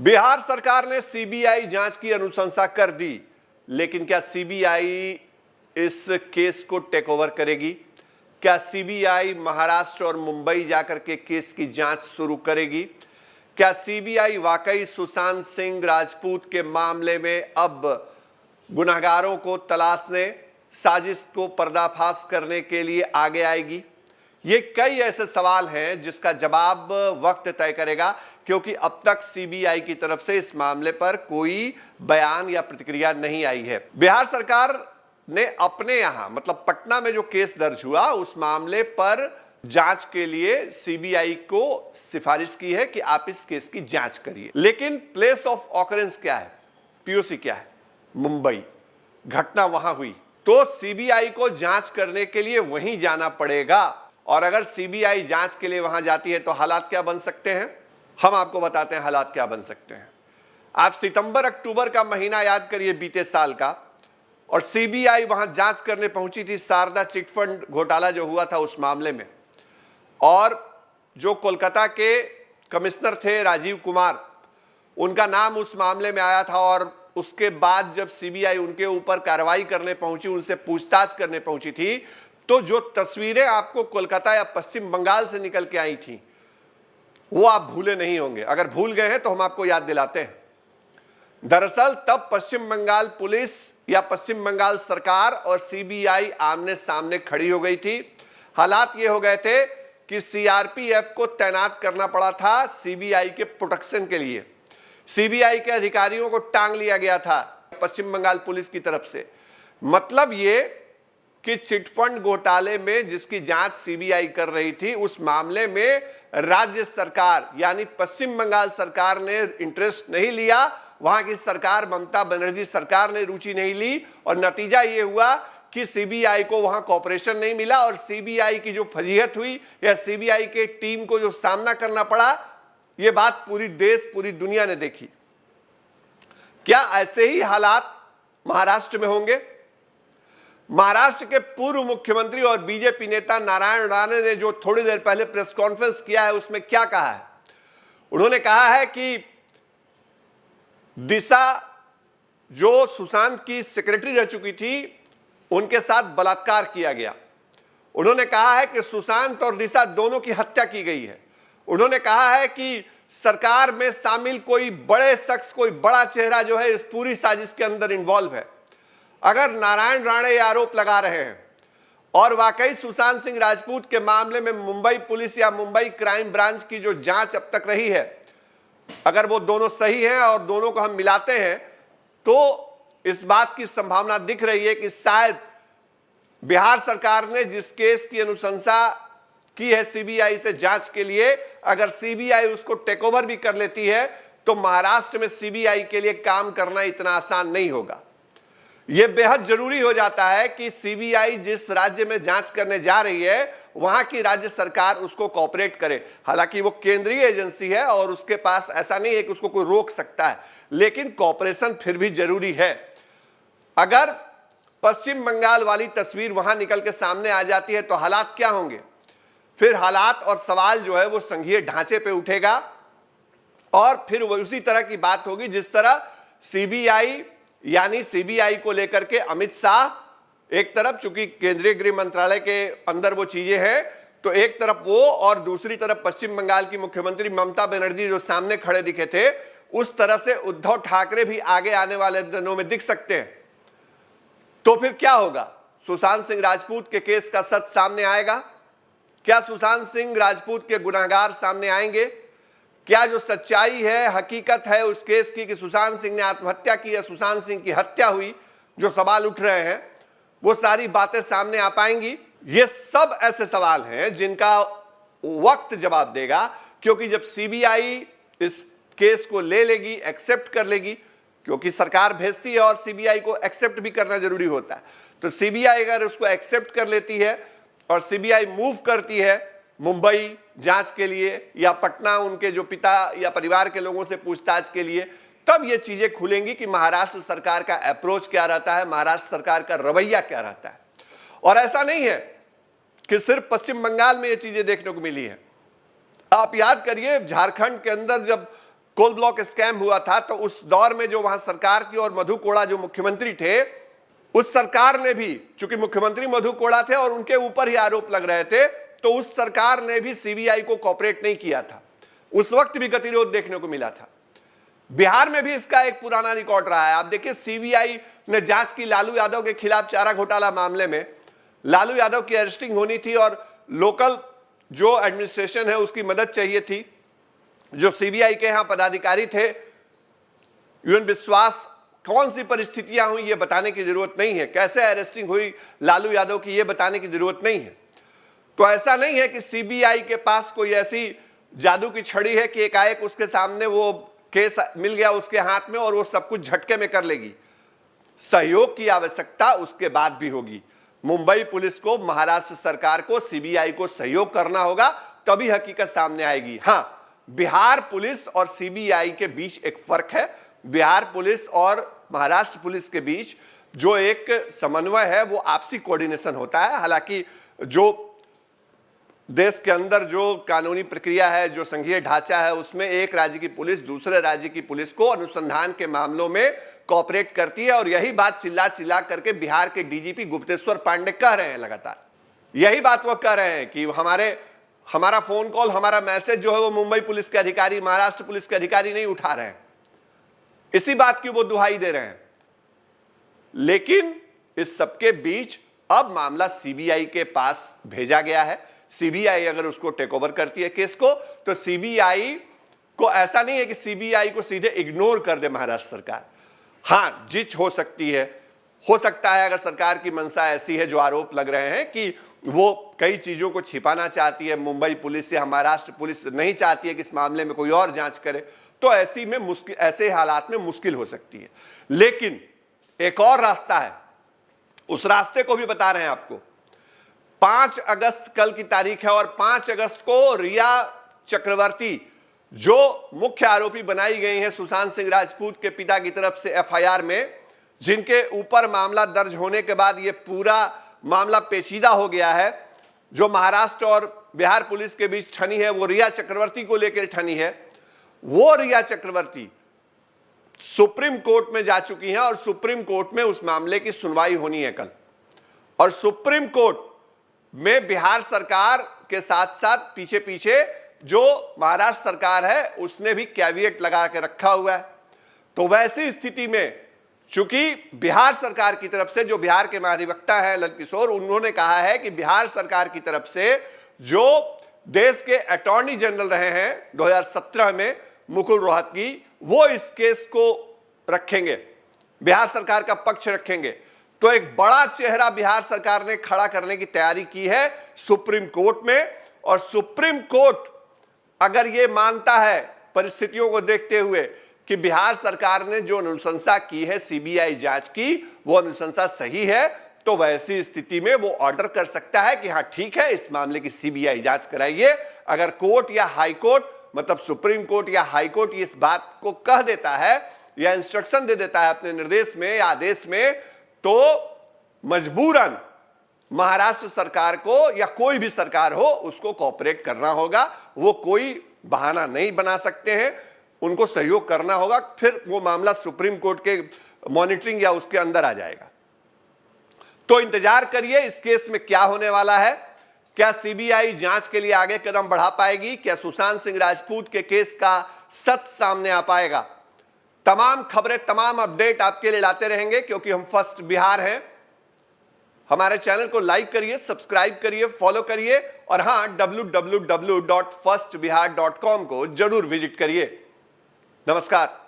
बिहार सरकार ने सीबीआई जांच की अनुशंसा कर दी, लेकिन क्या सीबीआई इस केस को टेक ओवर करेगी? क्या सीबीआई महाराष्ट्र और मुंबई जाकर के केस की जांच शुरू करेगी? क्या सीबीआई वाकई सुशांत सिंह राजपूत के मामले में अब गुनहगारों को तलाशने, साजिश को पर्दाफाश करने के लिए आगे आएगी? ये कई ऐसे सवाल हैं जिसका जवाब वक्त तय करेगा, क्योंकि अब तक सीबीआई की तरफ से इस मामले पर कोई बयान या प्रतिक्रिया नहीं आई है। बिहार सरकार ने अपने यहां मतलब पटना में जो केस दर्ज हुआ उस मामले पर जांच के लिए सीबीआई को सिफारिश की है कि आप इस केस की जांच करिए, लेकिन प्लेस ऑफ ऑकरेंस क्या है, पीओसी क्या है? मुंबई। घटना वहां हुई तो सीबीआई को जांच करने के लिए वहीं जाना पड़ेगा। और अगर सीबीआई जांच के लिए वहां जाती है तो हालात क्या बन सकते हैं, हम आपको बताते हैं हालात क्या बन सकते हैं। आप सितंबर अक्टूबर का महीना याद करिए बीते साल का, और सीबीआई वहां जांच करने पहुंची थी शारदा चिटफंड घोटाला जो हुआ था उस मामले में, और जो कोलकाता के कमिश्नर थे राजीव कुमार, उनका नाम उस मामले में आया था। और उसके बाद जब सीबीआई उनके ऊपर कार्रवाई करने पहुंची, उनसे पूछताछ करने पहुंची थी, तो जो तस्वीरें आपको कोलकाता या पश्चिम बंगाल से निकल के आई थी वो आप भूले नहीं होंगे। अगर भूल गए हैं तो हम आपको याद दिलाते हैं। दरअसल तब पश्चिम बंगाल पुलिस या पश्चिम बंगाल सरकार और सीबीआई आमने सामने खड़ी हो गई थी। हालात ये हो गए थे कि सीआरपीएफ को तैनात करना पड़ा था सीबीआई के प्रोटेक्शन के लिए। सीबीआई के अधिकारियों को टांग लिया गया था पश्चिम बंगाल पुलिस की तरफ से। मतलब ये कि चिटफंड घोटाले में जिसकी जांच सीबीआई कर रही थी, उस मामले में राज्य सरकार यानी पश्चिम बंगाल सरकार ने इंटरेस्ट नहीं लिया, वहां की सरकार ममता बनर्जी सरकार ने रुचि नहीं ली, और नतीजा यह हुआ कि सीबीआई को वहां कॉपरेशन नहीं मिला, और सीबीआई की जो फजीहत हुई या सीबीआई के टीम को जो सामना करना पड़ा, यह बात पूरी देश पूरी दुनिया ने देखी। क्या ऐसे ही हालात महाराष्ट्र में होंगे? महाराष्ट्र के पूर्व मुख्यमंत्री और बीजेपी नेता नारायण राणे ने जो थोड़ी देर पहले प्रेस कॉन्फ्रेंस किया है उसमें क्या कहा है? उन्होंने कहा है कि दिशा जो सुशांत की सेक्रेटरी रह चुकी थी, उनके साथ बलात्कार किया गया। उन्होंने कहा है कि सुशांत और दिशा दोनों की हत्या की गई है। उन्होंने कहा है कि सरकार में शामिल कोई बड़े शख्स, कोई बड़ा चेहरा जो है इस पूरी साजिश के अंदर इन्वॉल्व है। अगर नारायण राणे ये आरोप लगा रहे हैं और वाकई सुशांत सिंह राजपूत के मामले में मुंबई पुलिस या मुंबई क्राइम ब्रांच की जो जांच अब तक रही है, अगर वो दोनों सही हैं और दोनों को हम मिलाते हैं, तो इस बात की संभावना दिख रही है कि शायद बिहार सरकार ने जिस केस की अनुशंसा की है सीबीआई से जांच के लिए, अगर सीबीआई उसको टेक ओवर भी कर लेती है तो महाराष्ट्र में सीबीआई के लिए काम करना इतना आसान नहीं होगा। यह बेहद जरूरी हो जाता है कि सीबीआई जिस राज्य में जांच करने जा रही है वहां की राज्य सरकार उसको कोऑपरेट करे। हालांकि वो केंद्रीय एजेंसी है और उसके पास ऐसा नहीं है कि उसको कोई रोक सकता है, लेकिन कोऑपरेशन फिर भी जरूरी है। अगर पश्चिम बंगाल वाली तस्वीर वहां निकल के सामने आ जाती है तो हालात क्या होंगे? फिर हालात और सवाल जो है वो संघीय ढांचे पे उठेगा, और फिर वो उसी तरह की बात होगी जिस तरह सीबीआई यानी सीबीआई को लेकर के अमित शाह एक तरफ, चूंकि केंद्रीय गृह मंत्रालय के अंदर वो चीजें हैं, तो एक तरफ वो और दूसरी तरफ पश्चिम बंगाल की मुख्यमंत्री ममता बनर्जी जो सामने खड़े दिखे थे, उस तरह से उद्धव ठाकरे भी आगे आने वाले दिनों में दिख सकते हैं। तो फिर क्या होगा? सुशांत सिंह राजपूत के केस का सच सामने आएगा? क्या सुशांत सिंह राजपूत के गुनाहगार सामने आएंगे? क्या जो सच्चाई है, हकीकत है उस केस की कि सुशांत सिंह ने आत्महत्या की या सुशांत सिंह की हत्या हुई, जो सवाल उठ रहे हैं, वो सारी बातें सामने आ पाएंगी? ये सब ऐसे सवाल हैं जिनका वक्त जवाब देगा, क्योंकि जब सीबीआई इस केस को ले लेगी, एक्सेप्ट कर लेगी, क्योंकि सरकार भेजती है और सीबीआई को एक्सेप्ट भी करना जरूरी होता है, तो सीबीआई अगर उसको एक्सेप्ट कर लेती है और सीबीआई मूव करती है मुंबई जांच के लिए या पटना उनके जो पिता या परिवार के लोगों से पूछताछ के लिए, तब ये चीजें खुलेंगी कि महाराष्ट्र सरकार का अप्रोच क्या रहता है, महाराष्ट्र सरकार का रवैया क्या रहता है। और ऐसा नहीं है कि सिर्फ पश्चिम बंगाल में ये चीजें देखने को मिली है। आप याद करिए झारखंड के अंदर जब कोल ब्लॉक स्कैम हुआ था, तो उस दौर में जो वहां सरकार की और मधु कोड़ा जो मुख्यमंत्री थे, उस सरकार ने भी, चूंकि मुख्यमंत्री मधु कोड़ा थे और उनके ऊपर ही आरोप लग रहे थे, तो उस सरकार ने भी सीबीआई को कोऑपरेट नहीं किया था। उस वक्त भी गतिरोध देखने को मिला था। बिहार में भी इसका एक पुराना रिकॉर्ड रहा है। आप देखिए, सीबीआई ने जांच की लालू यादव के खिलाफ चारा घोटाला मामले में। लालू यादव की अरेस्टिंग होनी थी और लोकल जो एडमिनिस्ट्रेशन है उसकी मदद चाहिए थी। जो सीबीआई के यहां पदाधिकारी थे, यूएन विश्वास, कौन सी परिस्थितियां हुई ये बताने की जरूरत नहीं है, कैसे अरेस्टिंग हुई लालू यादव की ये बताने की जरूरत नहीं है। तो ऐसा नहीं है कि सीबीआई के पास कोई ऐसी जादू की छड़ी है कि एकाएक उसके सामने वो केस मिल गया उसके हाथ में और वो सब कुछ झटके में कर लेगी। सहयोग की आवश्यकता उसके बाद भी होगी। मुंबई पुलिस को, महाराष्ट्र सरकार को, सीबीआई को सहयोग करना होगा, तभी हकीकत सामने आएगी। हां, बिहार पुलिस और सीबीआई के बीच एक फर्क है। बिहार पुलिस और महाराष्ट्र पुलिस के बीच जो एक समन्वय है वो आपसी कोऑर्डिनेशन होता है। हालांकि जो देश के अंदर जो कानूनी प्रक्रिया है, जो संघीय ढांचा है, उसमें एक राज्य की पुलिस दूसरे राज्य की पुलिस को अनुसंधान के मामलों में कोऑपरेट करती है। और यही बात चिल्ला चिल्ला करके बिहार के डीजीपी गुप्तेश्वर पांडे कह रहे हैं लगातार। यही बात वो कह रहे हैं कि हमारा फोन कॉल, हमारा मैसेज जो है वो मुंबई पुलिस के अधिकारी, महाराष्ट्र पुलिस के अधिकारी नहीं उठा रहे हैं। इसी बात की वो दुहाई दे रहे हैं। लेकिन इस सबके बीच अब मामला सीबीआई के पास भेजा गया है। सीबीआई अगर उसको टेक ओवर करती है केस को, तो सीबीआई को ऐसा नहीं है कि सीबीआई को सीधे इग्नोर कर दे महाराष्ट्र सरकार। हां, जिच हो सकती है, हो सकता है अगर सरकार की मंशा ऐसी है, जो आरोप लग रहे हैं कि वो कई चीजों को छिपाना चाहती है, मुंबई पुलिस या महाराष्ट्र पुलिस नहीं चाहती है कि इस मामले में कोई और जांच करे, तो ऐसे हालात में मुश्किल हो सकती है। लेकिन एक और रास्ता है, उस रास्ते को भी बता रहे हैं आपको। 5 अगस्त कल की तारीख है और 5 अगस्त को रिया चक्रवर्ती, जो मुख्य आरोपी बनाई गई हैं सुशांत सिंह राजपूत के पिता की तरफ से एफआईआर में, जिनके ऊपर मामला दर्ज होने के बाद यह पूरा मामला पेचीदा हो गया है, जो महाराष्ट्र और बिहार पुलिस के बीच ठनी है, वो रिया चक्रवर्ती को लेकर ठनी है। वो रिया चक्रवर्ती सुप्रीम कोर्ट में जा चुकी हैं और सुप्रीम कोर्ट में उस मामले की सुनवाई होनी है कल। और सुप्रीम कोर्ट में बिहार सरकार के साथ साथ पीछे पीछे जो महाराष्ट्र सरकार है उसने भी कैविएट लगा के रखा हुआ है। तो वैसी स्थिति में चूंकि बिहार सरकार की तरफ से, जो बिहार के महाधिवक्ता हैं ललित किशोर, उन्होंने कहा है कि बिहार सरकार की तरफ से जो देश के अटॉर्नी जनरल रहे हैं 2017 में, मुकुल रोहतगी, वो इस केस को रखेंगे, बिहार सरकार का पक्ष रखेंगे। तो एक बड़ा चेहरा बिहार सरकार ने खड़ा करने की तैयारी की है सुप्रीम कोर्ट में। और सुप्रीम कोर्ट अगर यह मानता है परिस्थितियों को देखते हुए कि बिहार सरकार ने जो अनुशंसा की है सीबीआई जांच की, वो अनुशंसा सही है, तो वैसी स्थिति में वो ऑर्डर कर सकता है कि हां ठीक है, इस मामले की सीबीआई जांच कराइए। अगर कोर्ट या हाई कोर्ट, मतलब सुप्रीम कोर्ट या हाई कोर्ट इस बात को कह देता है या इंस्ट्रक्शन दे देता है अपने निर्देश में या आदेश में, तो मजबूरन महाराष्ट्र सरकार को या कोई भी सरकार हो उसको कोऑपरेट करना होगा। वो कोई बहाना नहीं बना सकते हैं, उनको सहयोग करना होगा, फिर वो मामला सुप्रीम कोर्ट के मॉनिटरिंग या उसके अंदर आ जाएगा। तो इंतजार करिए इस केस में क्या होने वाला है। क्या सीबीआई जांच के लिए आगे कदम बढ़ा पाएगी? क्या सुशांत सिंह राजपूत के केस का सत्य सामने आ पाएगा? तमाम खबरें, तमाम अपडेट आपके लिए लाते रहेंगे, क्योंकि हम फर्स्ट बिहार हैं। हमारे चैनल को लाइक करिए, सब्सक्राइब करिए, फॉलो करिए और हां, www.firstbihar.com को जरूर विजिट करिए। नमस्कार।